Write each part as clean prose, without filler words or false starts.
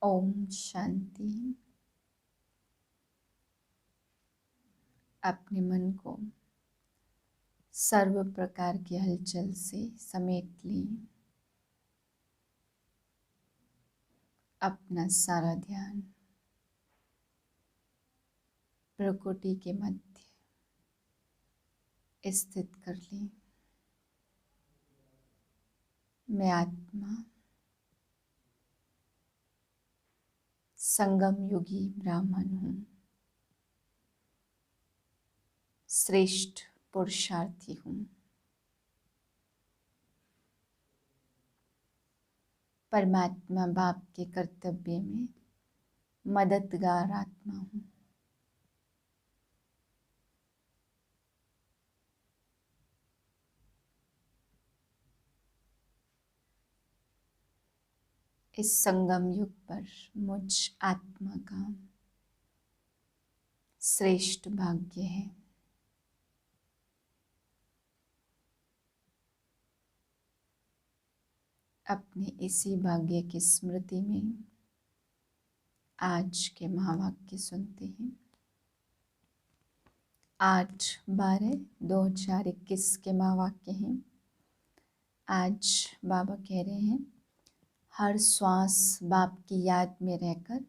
ओम शांति। अपने मन को सर्व प्रकार की हलचल से समेट लें। अपना सारा ध्यान प्रकृति के मध्य स्थित कर लें। मैं आत्मा संगम युगी ब्राह्मण हूँ, श्रेष्ठ पुरुषार्थी हूँ। परमात्मा बाप के कर्तव्य में मददगार आत्मा हूँ। इस संगम युग पर मुझ आत्मा का श्रेष्ठ भाग्य है। अपने इसी भाग्य की स्मृति में आज के महावाक्य सुनते हैं। 8/12/2021 के महावाक्य हैं। आज बाबा कह रहे हैं, हर श्वास बाप की याद में रहकर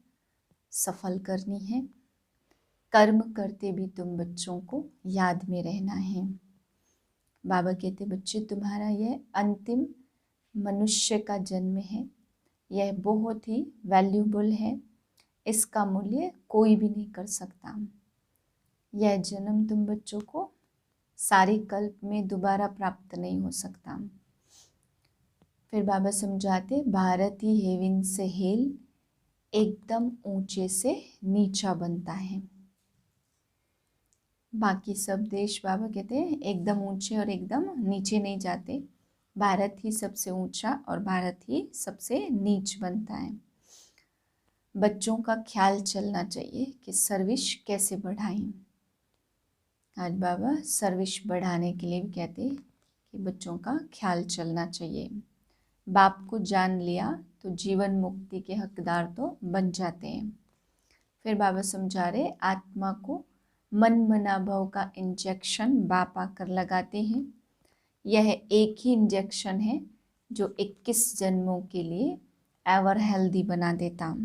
सफल करनी है। कर्म करते भी तुम बच्चों को याद में रहना है। बाबा कहते, बच्चे तुम्हारा यह अंतिम मनुष्य का जन्म है, यह बहुत ही वैल्यूबल है। इसका मूल्य कोई भी नहीं कर सकता। यह जन्म तुम बच्चों को सारे कल्प में दोबारा प्राप्त नहीं हो सकता। फिर बाबा समझाते, भारत ही हेवन से हेल एकदम ऊंचे से नीचा बनता है। बाकी सब देश बाबा कहते हैं एकदम ऊंचे और एकदम नीचे नहीं जाते। भारत ही सबसे ऊंचा और भारत ही सबसे नीच बनता है। बच्चों का ख्याल चलना चाहिए कि सर्विस कैसे बढ़ाएं। आज बाबा सर्विस बढ़ाने के लिए भी कहते हैं कि बच्चों का ख्याल चलना चाहिए। बाप को जान लिया तो जीवन मुक्ति के हकदार तो बन जाते हैं। फिर बाबा समझा रहे, आत्मा को मन मना भाव का इंजेक्शन बाप आकर लगाते हैं। यह एक ही इंजेक्शन है जो 21 जन्मों के लिए एवर हेल्दी बना देता।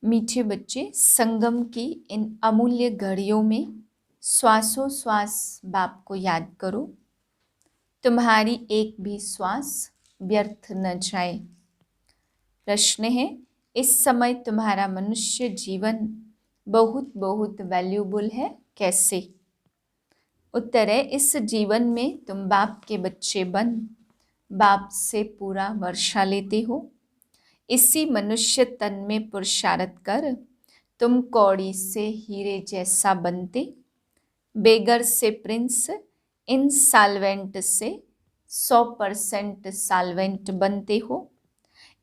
मीठे बच्चे, संगम की इन अमूल्य घड़ियों में श्वासों श्वास बाप को याद करो। तुम्हारी एक भी श्वास व्यर्थ न जाए। प्रश्न है, इस समय तुम्हारा मनुष्य जीवन बहुत बहुत वैल्यूबल है, कैसे? उत्तर है, इस जीवन में तुम बाप के बच्चे बन बाप से पूरा वर्षा लेते हो। इसी मनुष्य तन में पुरुषार्थ कर तुम कौड़ी से हीरे जैसा बनते, बेगर से प्रिंस, इन साल्वेंट से 100% साल्वेंट बनते हो।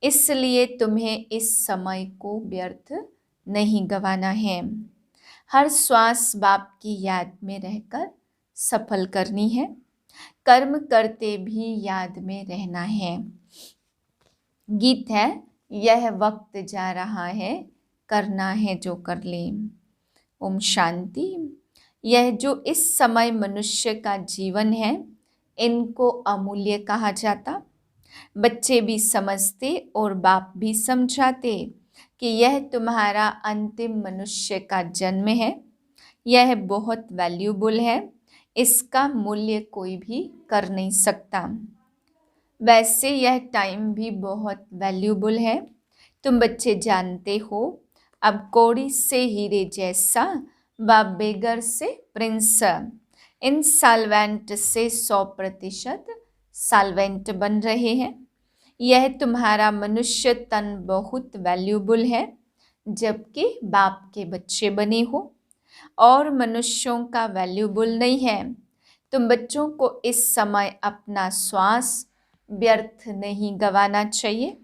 इसलिए तुम्हें इस समय को व्यर्थ नहीं गंवाना है। हर श्वास बाप की याद में रहकर सफल करनी है। कर्म करते भी याद में रहना है। गीत है, यह वक्त जा रहा है, करना है जो कर ले। ओम शांति। यह जो इस समय मनुष्य का जीवन है, इनको अमूल्य कहा जाता। बच्चे भी समझते और बाप भी समझाते कि यह तुम्हारा अंतिम मनुष्य का जन्म है। यह बहुत वैल्यूबल है, इसका मूल्य कोई भी कर नहीं सकता। वैसे यह टाइम भी बहुत वैल्यूबल है। तुम बच्चे जानते हो, अब कौड़ी से हीरे जैसा व बेगर से प्रिंस, इन साल्वेंट से 100% साल्वेंट बन रहे हैं। यह तुम्हारा मनुष्य तन बहुत वैल्यूबल है, जबकि बाप के बच्चे बने हो, और मनुष्यों का वैल्यूबल नहीं है। तुम बच्चों को इस समय अपना श्वास व्यर्थ नहीं गंवाना चाहिए।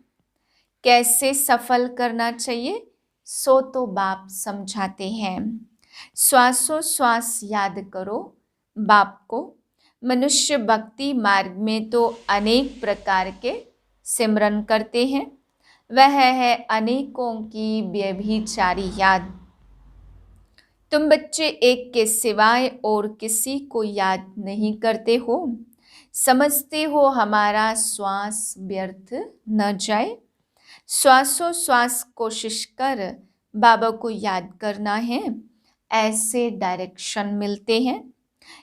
कैसे सफल करना चाहिए, सो तो बाप समझाते हैं। श्वासों श्वास याद करो बाप को। मनुष्य भक्ति मार्ग में तो अनेक प्रकार के सिमरन करते हैं, वह है अनेकों की व्यभिचारी याद। तुम बच्चे एक के सिवाय और किसी को याद नहीं करते हो, समझते हो हमारा श्वास व्यर्थ न जाए। श्वासोश्वास कोशिश कर बाबा को याद करना है, ऐसे डायरेक्शन मिलते हैं।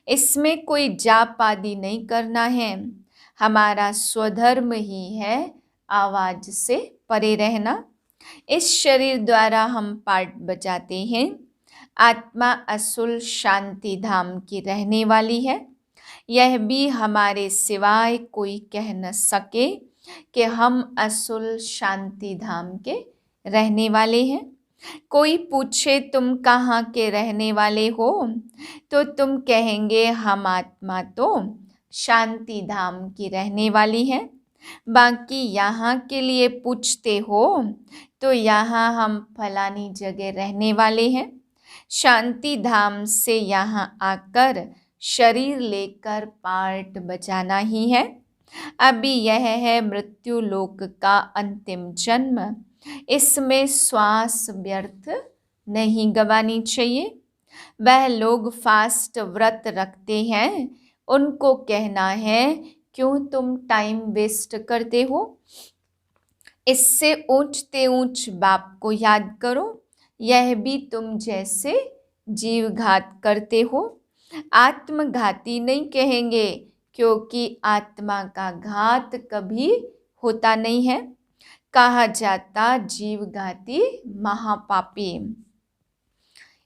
इसमें कोई जाप आदि नहीं करना है, हमारा स्वधर्म ही है आवाज से परे रहना। इस शरीर द्वारा हम पार्ट बजाते हैं। आत्मा असुल शांति धाम की रहने वाली है। यह भी हमारे सिवाय कोई कह न सके कि हम असुल शांति धाम के रहने वाले हैं। कोई पूछे तुम कहाँ के रहने वाले हो, तो तुम कहेंगे हम आत्मा तो शांति धाम की रहने वाली है। बाकी यहाँ के लिए पूछते हो तो यहाँ हम फलानी जगह रहने वाले हैं। शांति धाम से यहाँ आकर शरीर लेकर पार्ट बजाना ही है। अभी यह है मृत्यु लोक का अंतिम जन्म। इसमें श्वास व्यर्थ नहीं गंवानी चाहिए। वह लोग फास्ट व्रत रखते हैं, उनको कहना है क्यों तुम टाइम वेस्ट करते हो। इससे ऊंचते ऊंच बाप को याद करो। यह भी तुम जैसे जीवघात करते हो। आत्मघाती नहीं कहेंगे, क्योंकि आत्मा का घात कभी होता नहीं है। कहा जाता जीवघाती महापापी।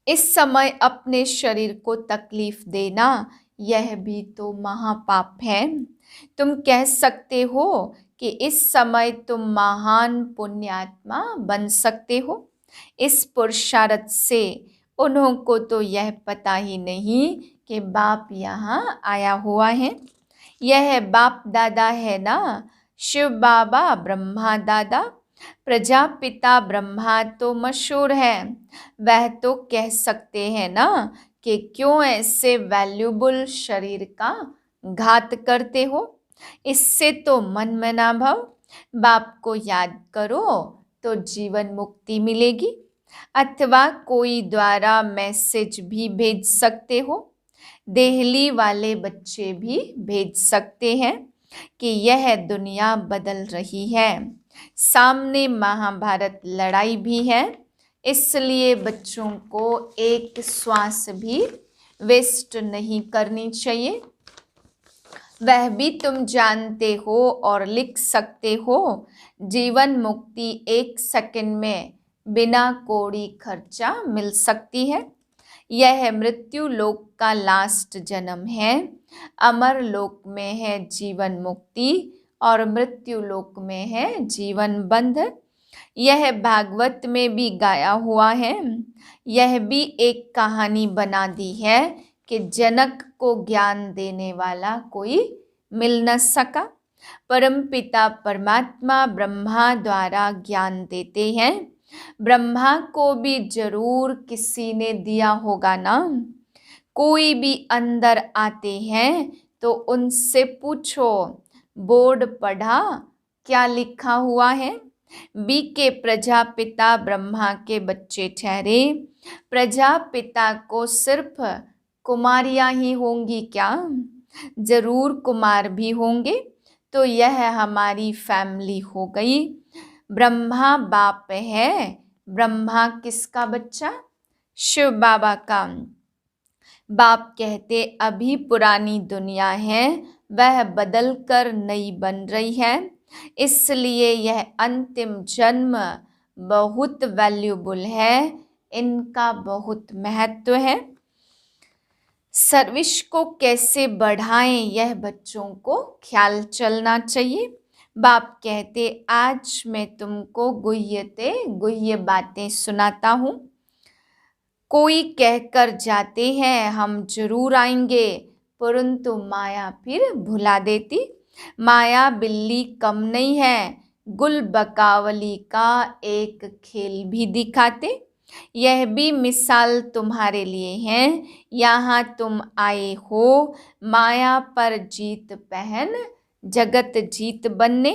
इस समय अपने शरीर को तकलीफ देना यह भी तो महापाप है। तुम कह सकते हो कि इस समय तुम महान पुण्यात्मा बन सकते हो। इस पुरुषार्थ से उन्हों को तो यह पता ही नहीं कि बाप यहाँ आया हुआ है। यह बाप दादा है ना, शिव बाबा ब्रह्मा दादा। प्रजापिता ब्रह्मा तो मशहूर है। वह तो कह सकते हैं ना कि क्यों ऐसे वैल्यूबल शरीर का घात करते हो। इससे तो मन मना भव। बाप को याद करो तो जीवन मुक्ति मिलेगी। अथवा कोई द्वारा मैसेज भी भेज सकते हो। देहली वाले बच्चे भी भेज सकते हैं कि यह दुनिया बदल रही है। सामने महाभारत लड़ाई भी है, इसलिए बच्चों को एक श्वास भी वेस्ट नहीं करनी चाहिए। वह भी तुम जानते हो और लिख सकते हो। जीवन मुक्ति 1 सेकंड में बिना कोड़ी खर्चा मिल सकती है। यह मृत्यु लोक का लास्ट जन्म है। अमर लोक में है जीवन मुक्ति और मृत्यु लोक में है जीवन बंध। यह भागवत में भी गाया हुआ है। यह भी एक कहानी बना दी है कि जनक को ज्ञान देने वाला कोई मिल न सका। परमपिता परमात्मा ब्रह्मा द्वारा ज्ञान देते हैं। ब्रह्मा को भी जरूर किसी ने दिया होगा ना। कोई भी अंदर आते हैं तो उनसे पूछो बोर्ड पढ़ा, क्या लिखा हुआ है। बी के प्रजापिता ब्रह्मा के बच्चे ठहरे। प्रजापिता को सिर्फ कुमारियां ही होंगी क्या? जरूर कुमार भी होंगे। तो यह हमारी फैमिली हो गई। ब्रह्मा बाप है। ब्रह्मा किसका बच्चा? शिव बाबा का। बाप कहते अभी पुरानी दुनिया है, वह बदल कर नई बन रही है। इसलिए यह अंतिम जन्म बहुत वैल्यूबल है, इनका बहुत महत्व है। सर्विस को कैसे बढ़ाएं यह बच्चों को ख्याल चलना चाहिए। बाप कहते आज मैं तुमको गुह्य बातें सुनाता हूँ। कोई कहकर जाते हैं हम जरूर आएंगे, परंतु माया फिर भुला देती। माया बिल्ली कम नहीं है, गुल बकावली का एक खेल भी दिखाते। यह भी मिसाल तुम्हारे लिए है। यहाँ तुम आए हो माया पर जीत पहन जगत जीत बनने।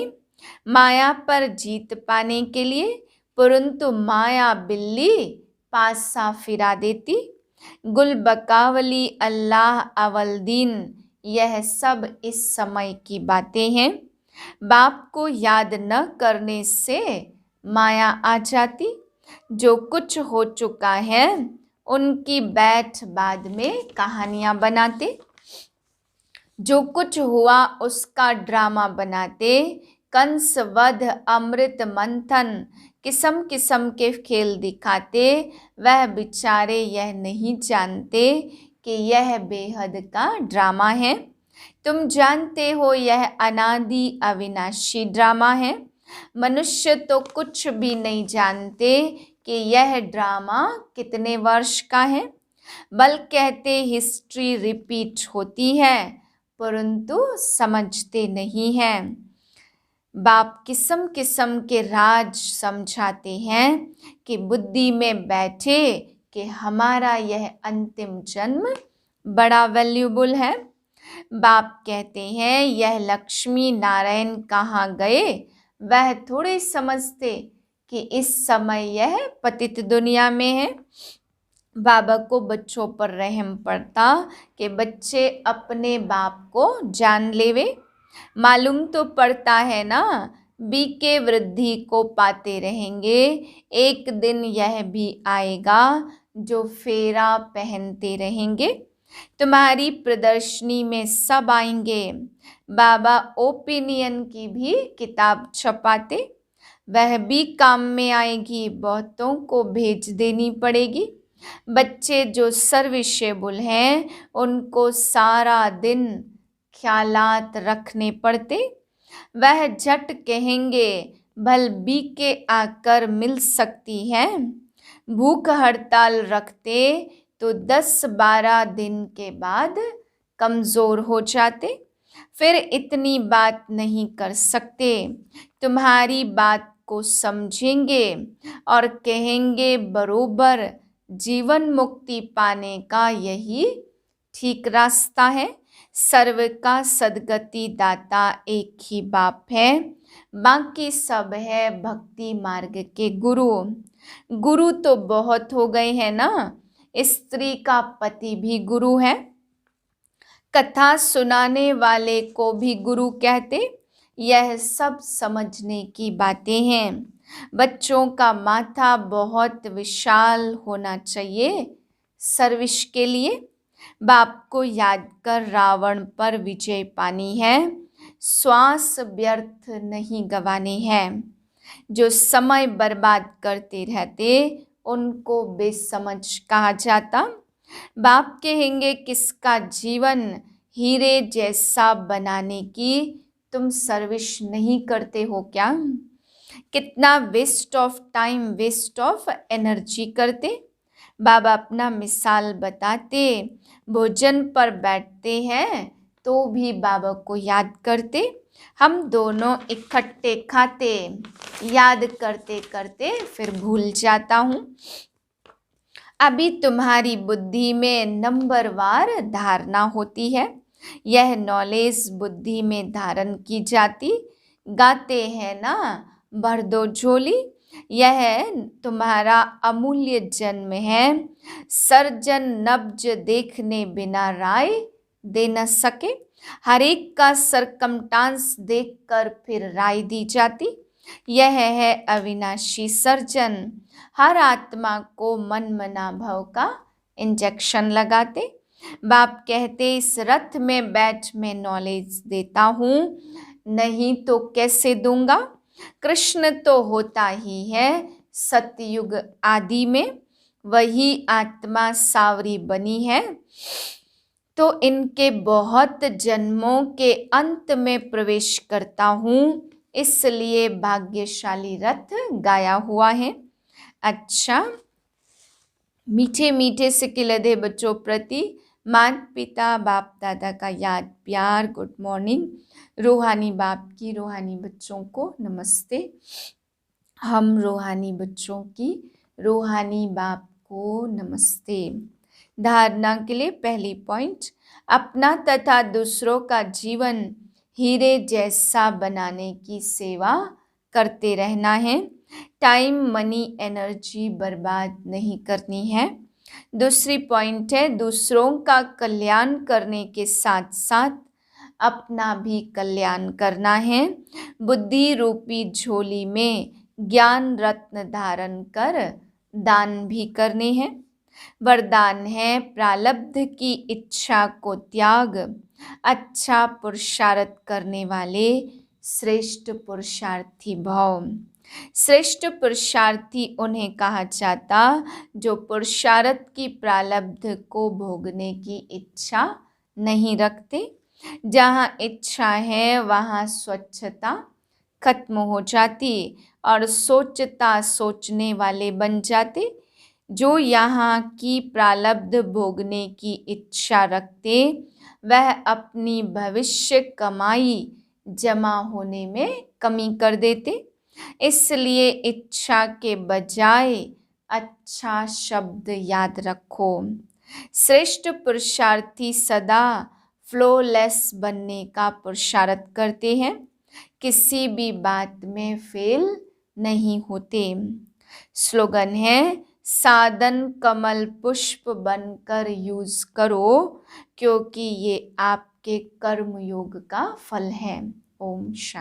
माया पर जीत पाने के लिए, परंतु माया बिल्ली पासा फिरा देती। गुल बकावली अल्लाह अवलदीन, यह सब इस समय की बातें हैं। बाप को याद न करने से माया आ जाती। जो कुछ हो चुका है उनकी बैठ बाद में कहानियां बनाते। जो कुछ हुआ उसका ड्रामा बनाते। कंस वध, अमृत मंथन, किस्म किस्म के खेल दिखाते। वह बेचारे यह नहीं जानते कि यह बेहद का ड्रामा है। तुम जानते हो यह अनादि अविनाशी ड्रामा है। मनुष्य तो कुछ भी नहीं जानते कि यह ड्रामा कितने वर्ष का है। बल कहते हिस्ट्री रिपीट होती है, परंतु समझते नहीं हैं। बाप किस्म किस्म के राज समझाते हैं कि बुद्धि में बैठे कि हमारा यह अंतिम जन्म बड़ा वैल्यूबल है। बाप कहते हैं यह लक्ष्मी नारायण कहाँ गए, वह थोड़े समझते कि इस समय यह पतित दुनिया में है। बाबा को बच्चों पर रहम पड़ता कि बच्चे अपने बाप को जान लेवे। मालूम तो पड़ता है ना, बीके वृद्धि को पाते रहेंगे। एक दिन यह भी आएगा जो फेरा पहनते रहेंगे। तुम्हारी प्रदर्शनी में सब आएंगे। बाबा ओपिनियन की भी किताब छपाते, वह भी काम में आएगी, बहुतों को भेज देनी पड़ेगी। बच्चे जो सर्विसेबल हैं उनको सारा दिन ख्यालात रखने पड़ते। वह झट कहेंगे भल बीके आकर मिल सकती है। भूख हड़ताल रखते तो 10-12 दिन के बाद कमज़ोर हो जाते, फिर इतनी बात नहीं कर सकते। तुम्हारी बात को समझेंगे और कहेंगे बरोबर जीवन मुक्ति पाने का यही ठीक रास्ता है। सर्व का सदगति दाता एक ही बाप है, बाकी सब है भक्ति मार्ग के गुरु। गुरु तो बहुत हो गए हैं ना, स्त्री का पति भी गुरु है। कथा सुनाने वाले को भी गुरु कहते। यह सब समझने की बातें हैं। बच्चों का माथा बहुत विशाल होना चाहिए सर्विस के लिए। बाप को याद कर रावण पर विजय पानी है। श्वास व्यर्थ नहीं गंवाने हैं। जो समय बर्बाद करते रहते उनको बेसमझ कहा जाता। बाप कहेंगे किसका जीवन हीरे जैसा बनाने की तुम सर्विस नहीं करते हो क्या? कितना waste of time, waste of energy करते। बाबा अपना मिसाल बताते। भोजन पर बैठते हैं तो भी बाबा को याद करते। हम दोनों इकट्ठे खाते, याद करते करते फिर भूल जाता हूँ। अभी तुम्हारी बुद्धि में नंबरवार धारणा होती है। यह नॉलेज बुद्धि में धारण की जाती। गाते हैं ना भर दो झोली, यह तुम्हारा अमूल्य जन्म है। सर्जन नब्ज देखने बिना राय दे न सके। हर एक का सरकमटांस देखकर फिर राय दी जाती। यह है अविनाशी सर्जन। हर आत्मा को मन मना भाव का इंजेक्शन लगाते। बाप कहते इस रथ में बैठ मैं नॉलेज देता हूँ, नहीं तो कैसे दूंगा। कृष्ण तो होता ही है सतयुग आदि में, वही आत्मा सावरी बनी है तो इनके बहुत जन्मों के अंत में प्रवेश करता हूँ, इसलिए भाग्यशाली रथ गाया हुआ है। अच्छा, मीठे मीठे से किलधे बच्चों प्रति माता पिता बाप दादा का याद प्यार गुड मॉर्निंग। रूहानी बाप की रूहानी बच्चों को नमस्ते। हम रूहानी बच्चों की रूहानी बाप को नमस्ते। धारणा के लिए पहली पॉइंट, अपना तथा दूसरों का जीवन हीरे जैसा बनाने की सेवा करते रहना है। टाइम, मनी, एनर्जी बर्बाद नहीं करनी है। दूसरी पॉइंट है, दूसरों का कल्याण करने के साथ साथ अपना भी कल्याण करना है। बुद्धि रूपी झोली में ज्ञान रत्न धारण कर दान भी करने हैं। वरदान है, प्रारब्ध की इच्छा को त्याग, अच्छा पुरुषार्थ करने वाले श्रेष्ठ पुरुषार्थी भव। श्रेष्ठ पुरुषार्थी उन्हें कहा जाता जो पुरुषार्थ की प्रारब्ध को भोगने की इच्छा नहीं रखते। जहाँ इच्छा है वहाँ स्वच्छता खत्म हो जाती और सोचता सोचने वाले बन जाते। जो यहाँ की प्रारब्ध भोगने की इच्छा रखते वह अपनी भविष्य कमाई जमा होने में कमी कर देते। इसलिए इच्छा के बजाय अच्छा शब्द याद रखो। श्रेष्ठ पुरुषार्थी सदा फ्लॉलेस बनने का पुरुषार्थ करते हैं, किसी भी बात में फेल नहीं होते। स्लोगन है, साधन कमल पुष्प बनकर यूज करो क्योंकि ये आपके कर्म योग का फल है। ओम शांति।